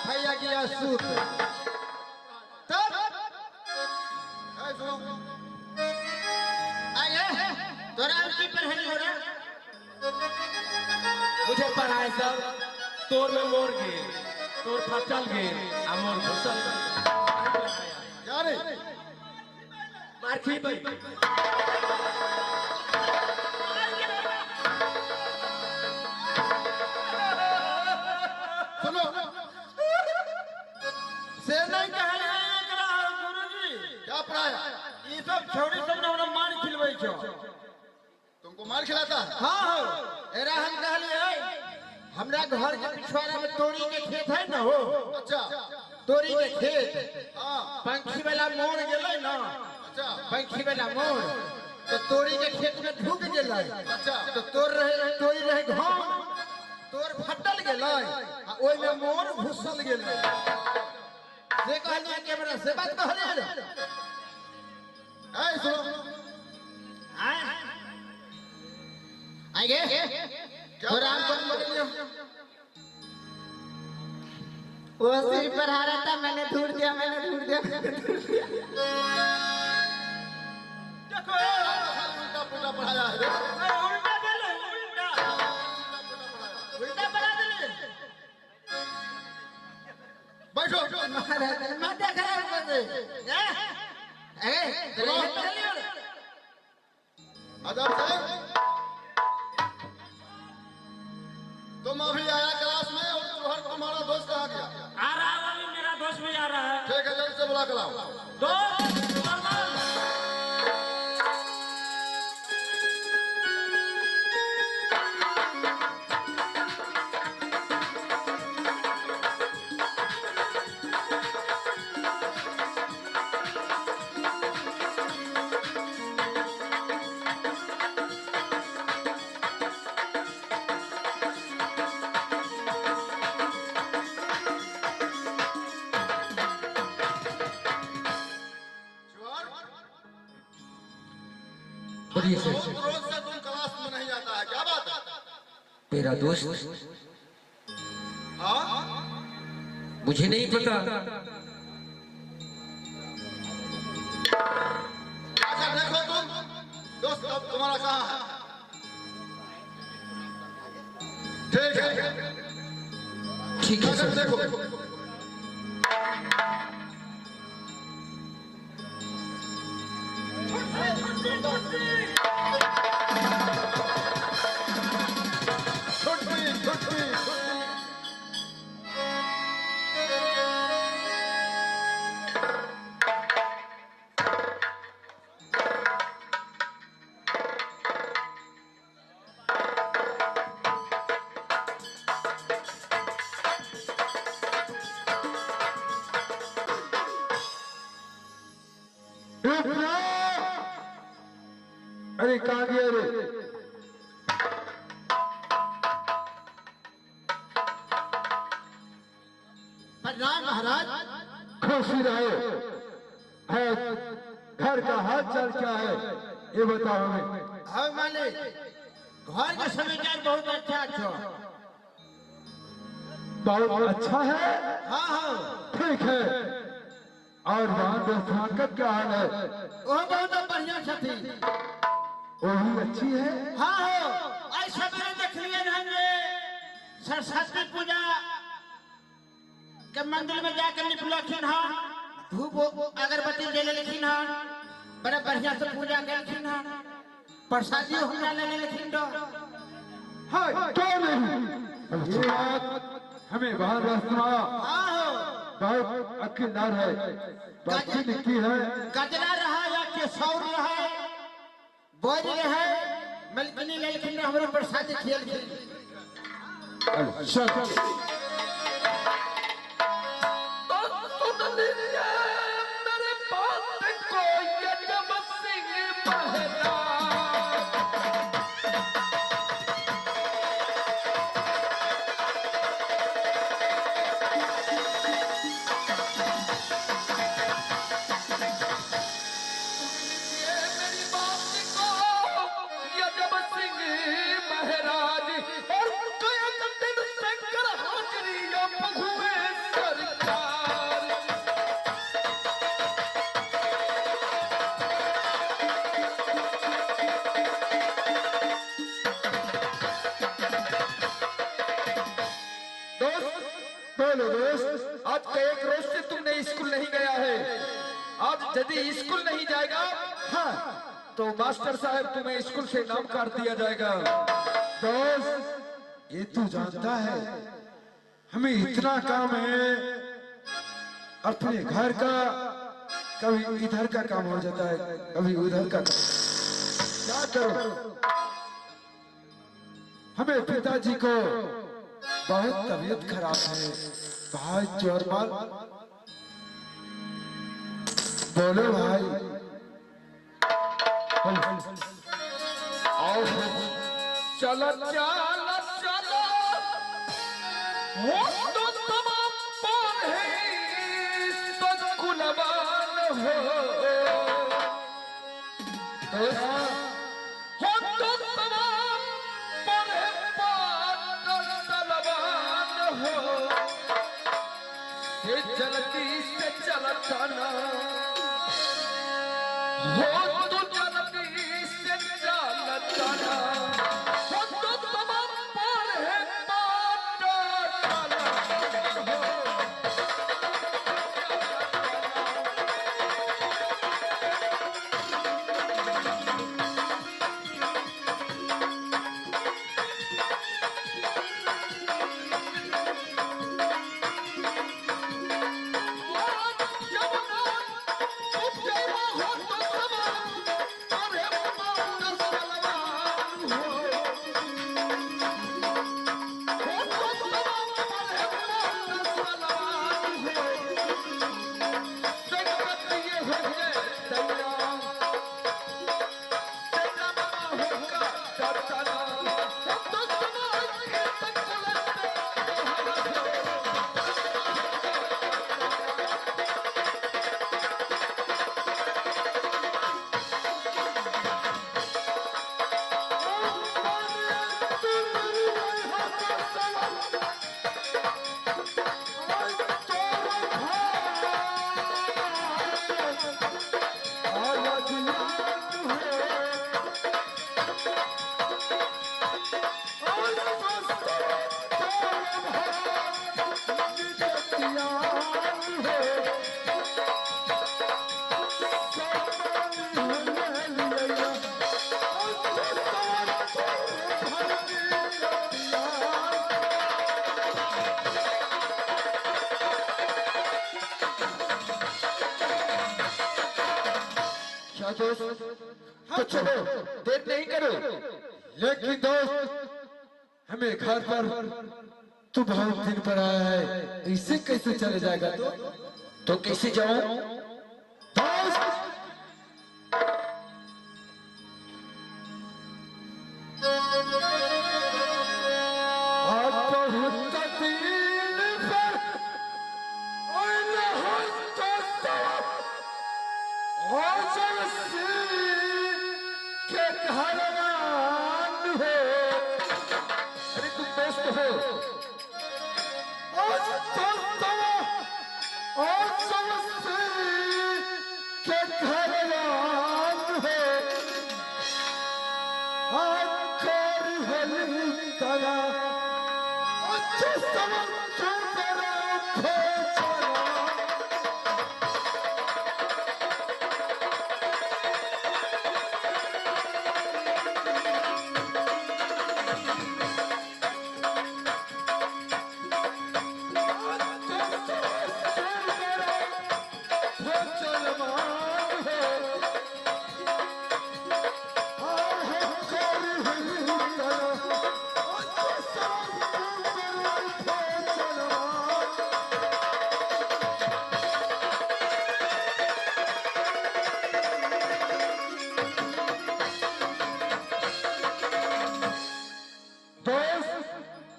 भैया गया सूत तब तोरा की पढ़ाई हो रहा मुझे पढ़ाई सब तोर में मोर गए तोर फटल गए मोर घुसल क्या रे मारखी भाई सुनो से नहीं कहले गुरुजी क्या पढ़ाया ये सब छोड़ी सब ना मार खिलवे छो तुमको मार खिलाता हां हो एरा हम कहले है हमरा घर के पिछवाड़ा में तोरी के खेत है ना हो अच्छा तोरी के खेत हाँ पंखी वाला मोड़ गेलै ना अच्छा पंखी वाला मोड़ तो तोरी के खेत में ढुक गेलै अच्छा तो तोरी रहे घाम तोर फटल गेलै आ ओइ में मोर घुसल गेलै से कहलिए कैमरा से बात कहलिए ना ऐ सुनो आगे क्या वो सिर पर हारा था मैंने धूड़ दिया देखो उल्टा पुल्टा पढ़ाया है उल्टा बोलो उल्टा पढ़ा दे बैठो माथा खराब कर दे अदब से तुम अभी आया क्लास में और तुम्हारा दोस्त कहाँ गया आ रहा है अभी मेरा दोस्त भी आ रहा है ठीक है जल्दी से बुला कर लाओ दोस्त रोज से तुम क्लास में नहीं आता है क्या बात है तेरा दोस्त हाँ मुझे नहीं पता अच्छा देखो तुम दोस्त अब तुम्हारा कहाँ है ठीक है ठीक है सर देखो अरे कहाँ गया रे प्रणाम महाराज खुशी रहे है घर का हाल चाल क्या है ये बताओ हमें हाँ मालिक घर का समाचार बहुत अच्छा छो बहुत अच्छा है हाँ हाँ ठीक है और वहाँ व्यवस्था का क्या हाल है वो बहुत बढ़िया छथी वो भी अच्छी है हाँ हो ऐसा मैंने देख लिया हमने सरस्वती पूजा के मंदिर में जाकर निकलखिन हाँ धूप अगरबत्ती ले लेखिन हाँ बड़ा बढ़िया से पूजा करखिन हाँ प्रसादी हमरा ले लेखिन दो हाँ क्यों नहीं ये बात हमें बाहर रास्ता हाँ हो बहुत अखिलदार है बातचीत लिखी है गजरा रहा या केसौर रहा बोझ रहा मलकनी ले लेखिन हमारे प्रसादी खेल खेल अच्छा बोलो दोस्त, आज का एक रोज से तुमने स्कूल नहीं गया है। आज यदि स्कूल नहीं जाएगा हाँ तो मास्टर साहब तुम्हें स्कूल से नाम काट दिया जाएगा। दोस्त, ये तू जानता है हमें इतना काम है, अपने घर का कभी इधर का काम हो जाता है, कभी उधर का काम। क्या करो, हमें पिताजी को बहुत तबीयत खराब है, बहुत जोर मार। बोलो भाई। आओ चलो चलो चलो, वो तो तमाम पढ़े तो कुलवान हो। हो तो तमाम पढ़े तो तलवान हो। ये जल्दी से चलता ना हो, तो जल्दी से चलता ना हो, तो तमाम पढ़े तो तलवान हो। क्या दोस्त, तो चलो, देर नहीं करो। लेकिन दोस्त हमें घर पर तू बहुत दिन पर आया है, इससे कैसे चले जाएगा? तो कैसे जाऊं? दोस्त, आज बहुत दिन पर आना है दोस्त, आज के घरवान हो। अरे तुम दोस्त हो? आज दोस्त, आज के घरवान हो। आज कर हली तला, अच्छे समझ तेरा भेजना।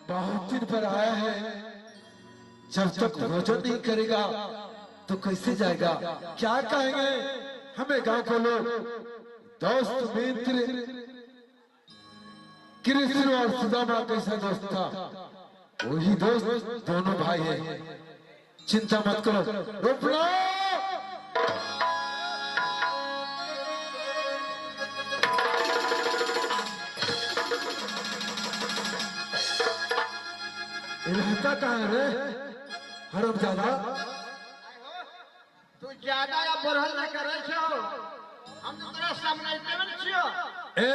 बहुत दिन पर आया है, जब तक भोजन नहीं करेगा तो कैसे जाएगा? क्या कहेंगे हमें गांव के लोग? दोस्त मित्र कृष्ण और सुदामा कैसा दोस्त था, वही दोस्त दोनों भाई है। चिंता मत करो, रुपला रहता कहाँ है रे? हरामजादा तू ज्यादा या बढ़ल न करे छो। हम तो तेरा सामने देवन छियो। ए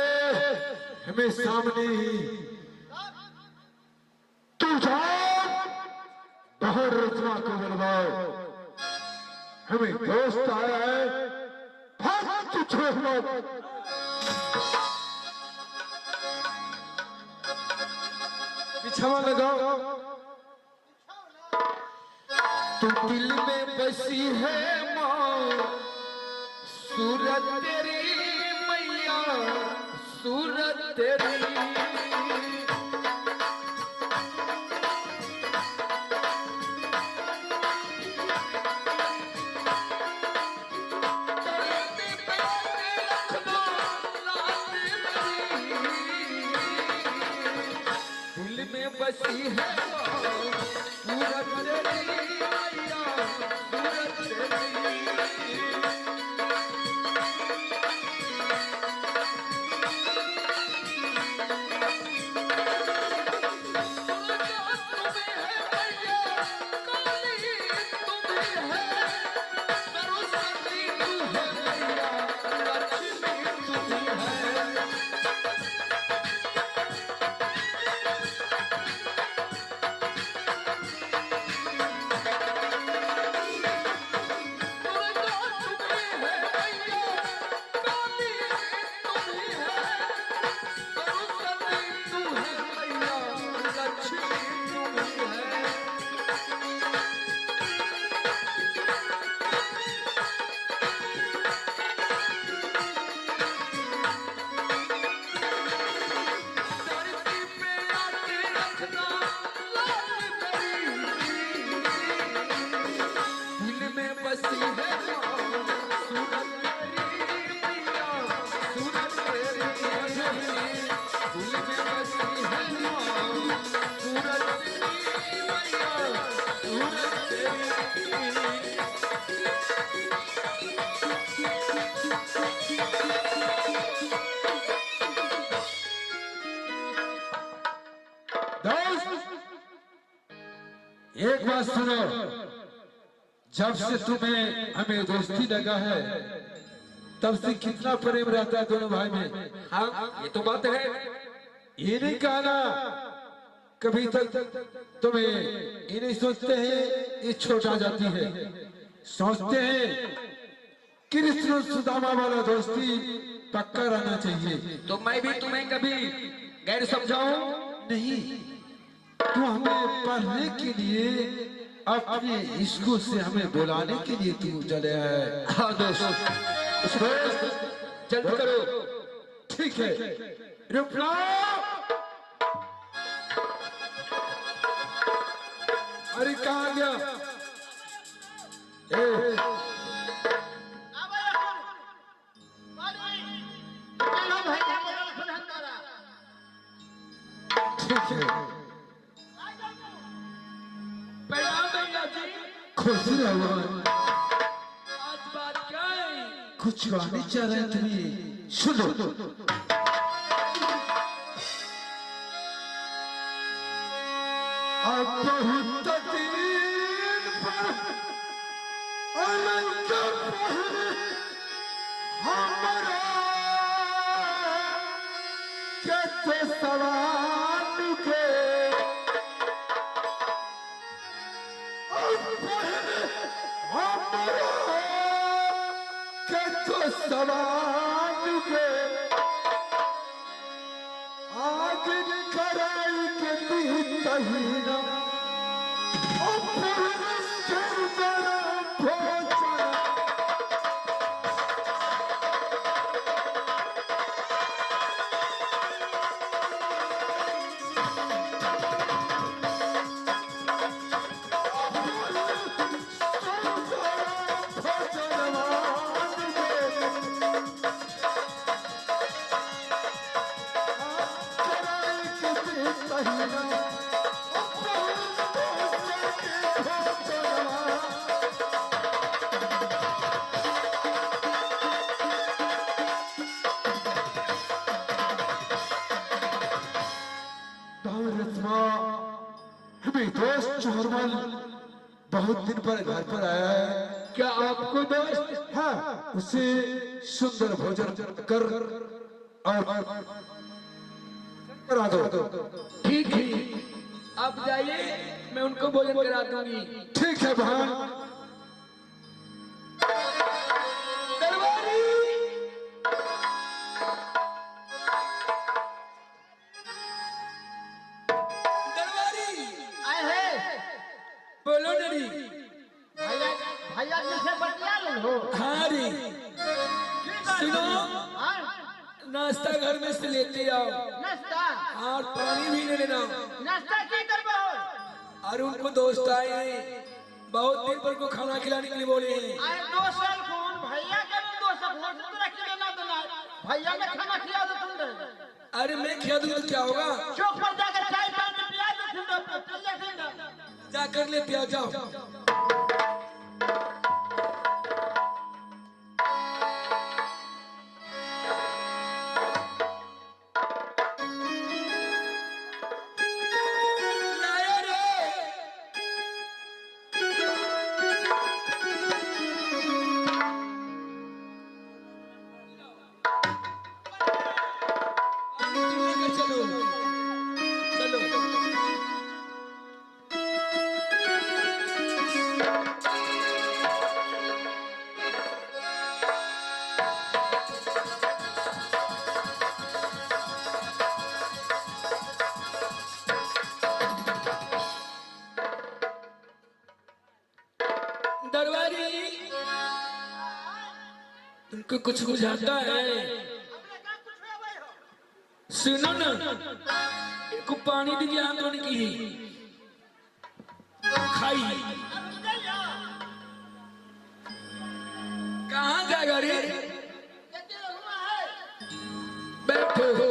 हमें सामने ही तू जा बाहर रचना को बुलवाओ। हमें दोस्त आया है, भाग तू छोड़ मत। पिछावा लगाओ। तू दिल में बसी है माँ, सूरत तेरी मैया, सूरत तेरी। दिल में बसी है सूरत तेरी मैया, सूरत तेरी। एक बात सुनो, जब से तुम्हें हमें दोस्ती लगा है तब से कितना प्रेम रहता है दोनों भाई में। हाँ ये तो बात है। ये नहीं कहना कभी तक तुम्हें ये नहीं सोचते हैं ये छोटा जाती है, सोचते हैं कृष्ण सुदामा वाला दोस्ती पक्का रहना चाहिए। तो मैं भी तुम्हें कभी गैर समझाऊं? नहीं, तू हमें पढ़ने के लिए अपने स्कूल से हमें बुलाने के लिए तू चले है। हाँ दोस्त, जल्द करो। ठीक है, रुकना। अरे कहाँ गया? ए, चलो भाई बोलो सुन तोरा। ठीक है, प्रणाम भैया जी। खुश रहो। आज बात क्या है? कुछ गाने चाह रहे हैं तुम्हें, सुनो। अब बहुत दिन पर अनंत पहर हमारा कैसे सवाल के हमारा कैसे सवाल के आज कराई के दी तहीना हमें दोस्त चोरमल बहुत दिन पर घर पर आया है। क्या आपको दोस्त? हाँ, उसे सुंदर भोजन कर और करा दो। ठीक है, आप जाइए, मैं उनको भोजन करा दूंगी। ठीक है बहन। दरबारी, दरबारी, आए है बोलो नरी। भैया, भैया जी से बतिया लो। हाँ रे, सुनो, हाँ, नाश्ता घर में से लेते आओ नाश्ता और पानी भी ले लेना। नाश्ता की करबो? और उनको दोस्त आए हैं, बहुत दिन पर को खाना खिलाने के लिए बोले हैं। आए 2 साल कौन भैया के 2 साल भोज तो रख लेना देना। भैया ने खाना खिला दो तुम दे। अरे मैं खिला दूंगा तो क्या होगा? चौक पर जाकर चाय पानी पिया दो तुम दो। जाकर लेते आ जाओ। लाया रे। लेकर चलो, चलो। दरबारी, तुमको कुछ बुझाता है? सुनो ना, इनको पानी दीजिए हाथ धोने की। खाई कहाँ जाएगा रे? बैठो हो।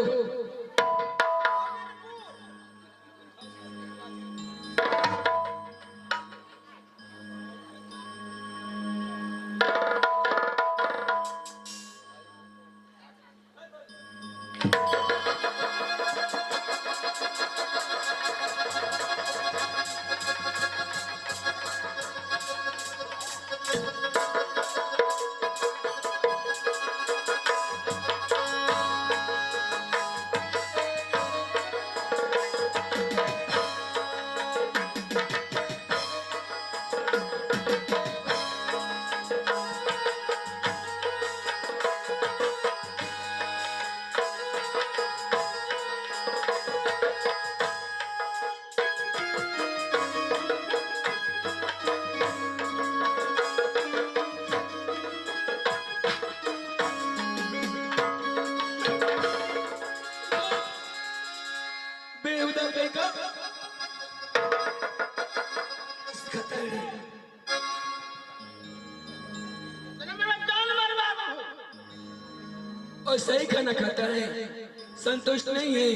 बेहुदा बेगा मेरा जान मरवा दो। और सही खाना खाता है, संतुष्ट नहीं है।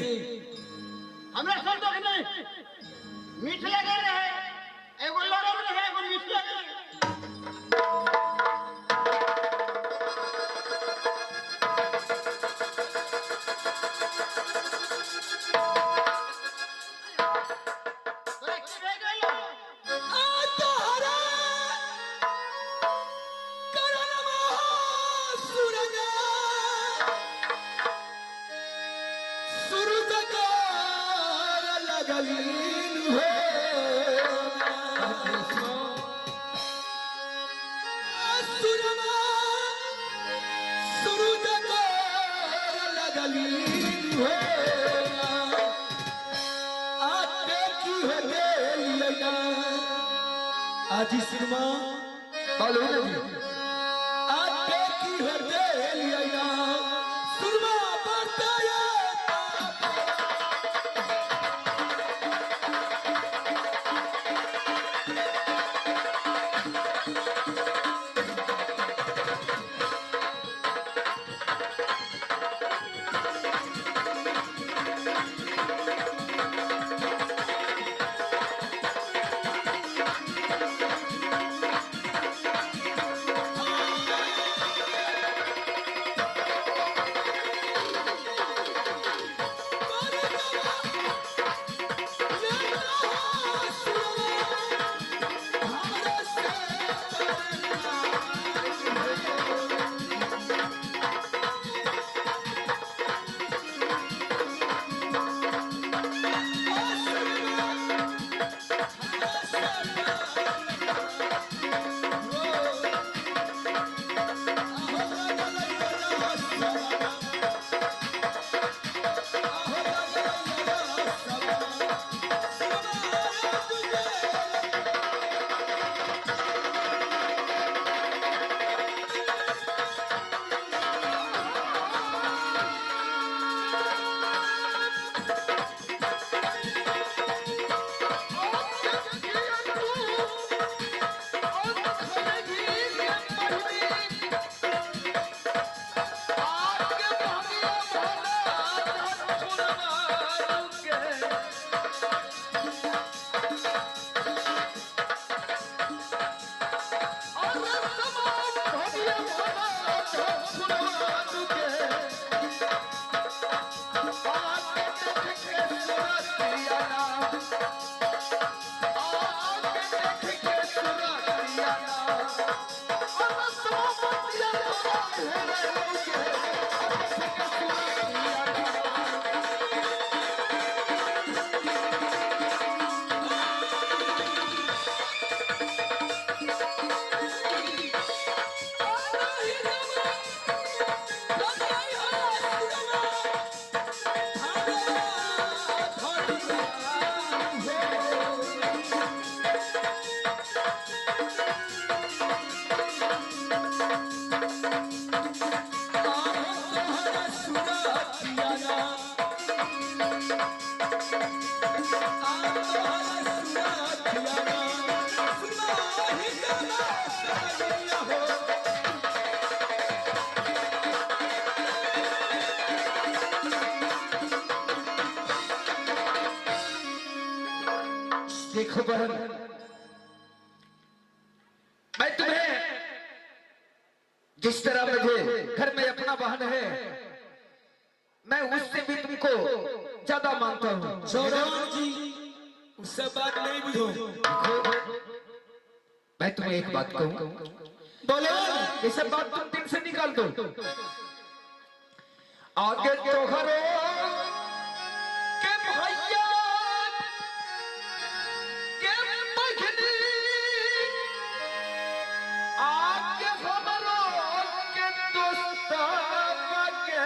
हमरा संतोष नहीं। मीठ लगे रहे, एगो लड़म रहे, एगो मीठ लगे रहे। तोरा की रह गइल? आज सिनेमा मालूम नहीं। आटे की हदेलिया सुरमा पड़ता है। देखो बहन, मैं तुम्हें जिस तरह मुझे घर में अपना बहन है, मैं उससे भी तुमको ज्यादा मानता हूँ। सौरान जी उससे बात नहीं बुझो। मैं तुम्हें एक बात कहूँ, बोलो। ये सब बात तुम दिल से निकाल दो। आगे तो हरो के भैया के बहनी, आगे हमरो के दोस्ता के।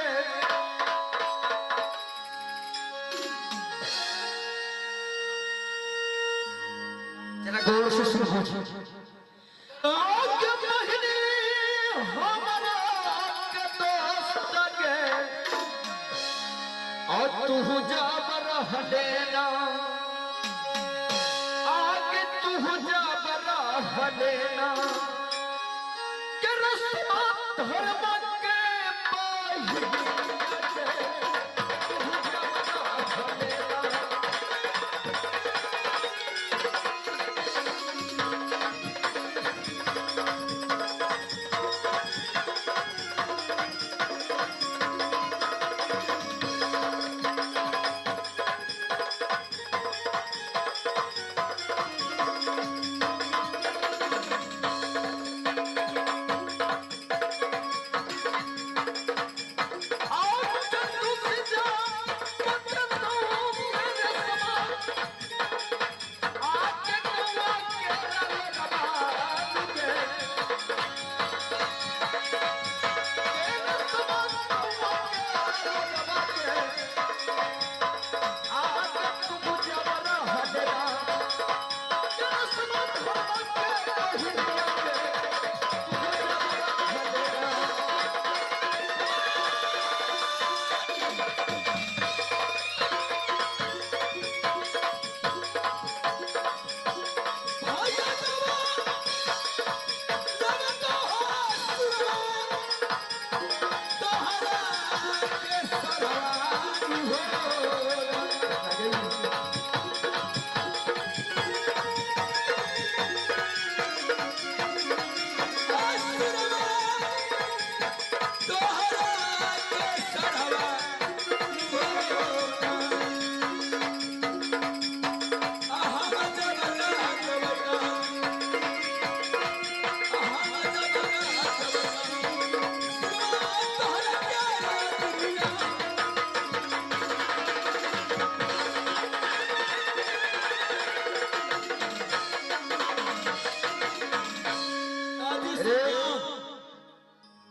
जरा गौर से सुनो। आगे बहनी हमरो के दोस्ता के, और तू जाबर हलेना, आगे तू जाबर हलेना, के रस्मा धर्म के पाही के, तू जाबर हलेना।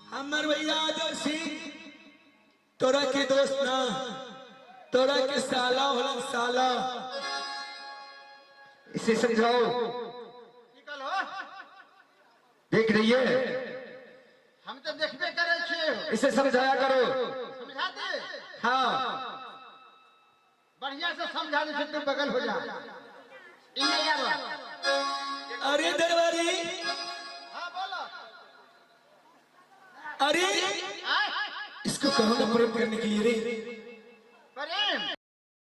हमर भैया आदर सिंह तोरा के दोस्त ना, तोरा के साला होला साला। इसे समझाओ। निकल हो, देख रही है, हम तो देखबे करे छे। इसे समझाया करो। समझा दे। हाँ, बढ़िया से समझा दे, तू बगल हो जा। इन्हें जा बा। अरे दरबारी, हाँ बोलो। अरे आए। इसको कहो ना प्रेम करने के लिए रे।